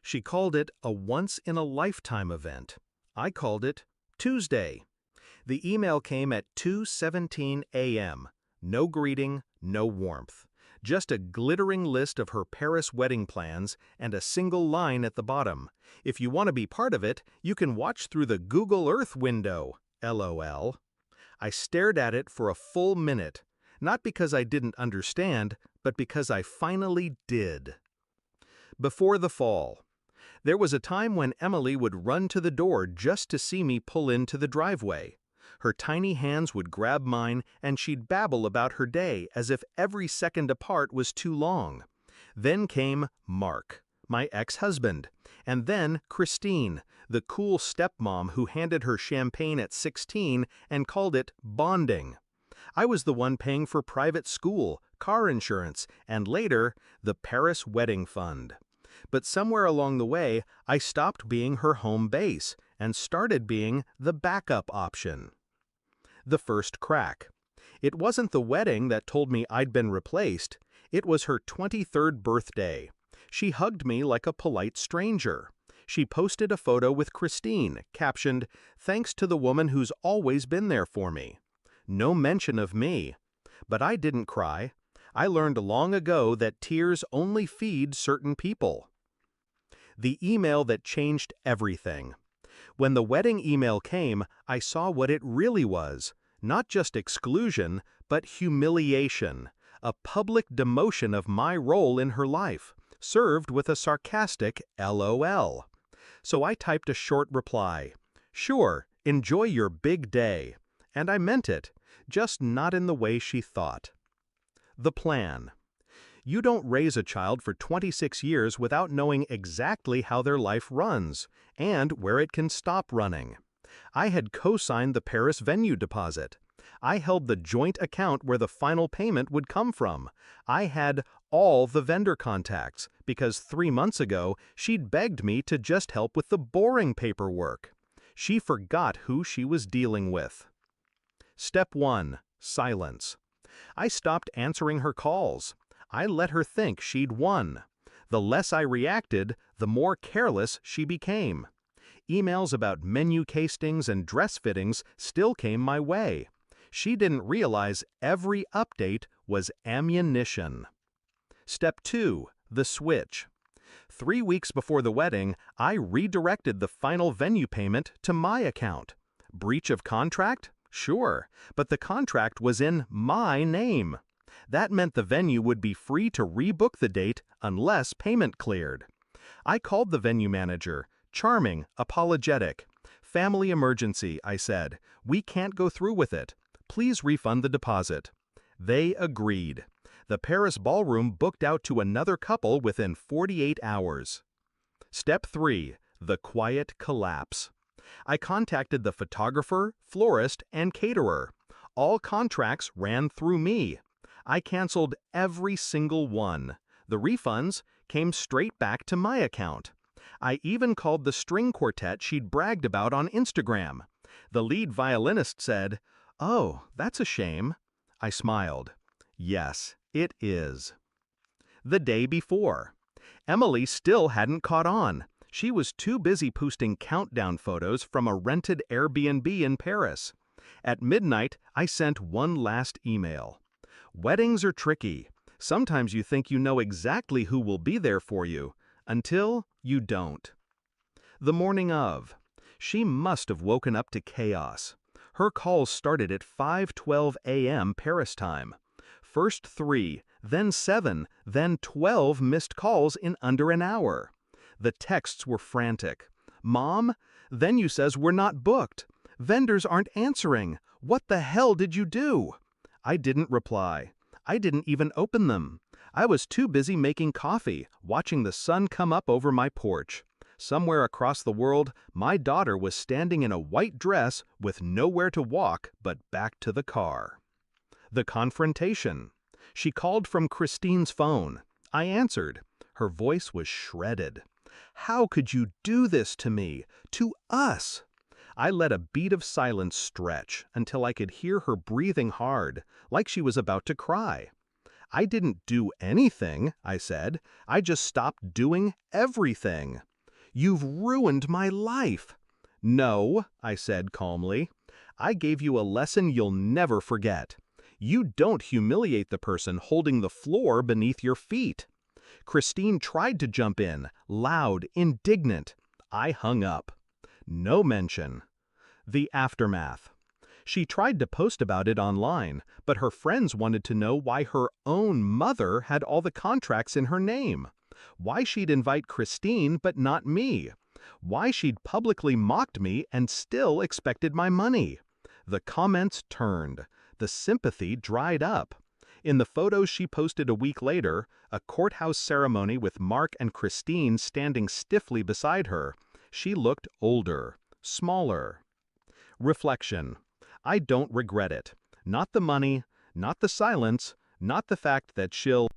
She called it a once-in-a-lifetime event. I called it Tuesday. The email came at 2:17 a.m. No greeting, no warmth. Just a glittering list of her Paris wedding plans and a single line at the bottom. If you want to be part of it, you can watch through the Google Earth window. LOL. I stared at it for a full minute, not because I didn't understand, but because I finally did. Before the fall. There was a time when Emily would run to the door just to see me pull into the driveway. Her tiny hands would grab mine and she'd babble about her day as if every second apart was too long. Then came Mark, my ex-husband, and then Christine, the cool stepmom who handed her champagne at 16 and called it bonding. I was the one paying for private school, car insurance, and later, the Paris Wedding Fund. But somewhere along the way, I stopped being her home base and started being the backup option. The first crack. It wasn't the wedding that told me I'd been replaced. It was her 23rd birthday. She hugged me like a polite stranger. She posted a photo with Christine, captioned, "Thanks to the woman who's always been there for me." No mention of me. But I didn't cry. I learned long ago that tears only feed certain people. The email that changed everything. When the wedding email came, I saw what it really was. Not just exclusion, but humiliation. A public demotion of my role in her life, served with a sarcastic LOL. So I typed a short reply. Sure, enjoy your big day. And I meant it, just not in the way she thought. The plan. You don't raise a child for 26 years without knowing exactly how their life runs, and where it can stop running. I had co-signed the Paris venue deposit. I held the joint account where the final payment would come from. I had all the vendor contacts, because 3 months ago, she'd begged me to just help with the boring paperwork. She forgot who she was dealing with. Step 1. Silence. I stopped answering her calls. I let her think she'd won. The less I reacted, the more careless she became. Emails about menu tastings and dress fittings still came my way. She didn't realize every update was ammunition. Step 2. The switch. 3 weeks before the wedding, I redirected the final venue payment to my account. Breach of contract? Sure, but the contract was in my name. That meant the venue would be free to rebook the date unless payment cleared. I called the venue manager, charming, apologetic. "Family emergency," I said. "We can't go through with it. Please refund the deposit." They agreed. The Paris ballroom booked out to another couple within 48 hours. Step 3. The quiet collapse. I contacted the photographer, florist, and caterer. All contracts ran through me. I canceled every single one. The refunds came straight back to my account. I even called the string quartet she'd bragged about on Instagram. The lead violinist said, "Oh, that's a shame." I smiled. Yes, it is. The day before. Emily still hadn't caught on. She was too busy posting countdown photos from a rented Airbnb in Paris. At midnight, I sent one last email. Weddings are tricky. Sometimes you think you know exactly who will be there for you, until you don't. The morning of. She must have woken up to chaos. Her calls started at 5:12 a.m. Paris time. First 3, then 7, then 12 missed calls in under an hour. The texts were frantic. "Mom, venue says we're not booked. Vendors aren't answering. What the hell did you do?" I didn't reply. I didn't even open them. I was too busy making coffee, watching the sun come up over my porch. Somewhere across the world, my daughter was standing in a white dress with nowhere to walk but back to the car. The confrontation. She called from Christine's phone. I answered. Her voice was shredded. "How could you do this to me? To us?" I let a beat of silence stretch until I could hear her breathing hard, like she was about to cry. "I didn't do anything," I said. "I just stopped doing everything." You've ruined my life." "No," I said calmly. "I gave you a lesson you'll never forget. You don't humiliate the person holding the floor beneath your feet." Christine tried to jump in, loud, indignant. I hung up. No mention. The aftermath. She tried to post about it online, but her friends wanted to know why her own mother had all the contracts in her name. Why she'd invite Christine but not me. Why she'd publicly mocked me and still expected my money. The comments turned. The sympathy dried up. In the photos she posted a week later, a courthouse ceremony with Mark and Christine standing stiffly beside her, she looked older, smaller. Reflection. I don't regret it. Not the money, not the silence, not the fact that she'll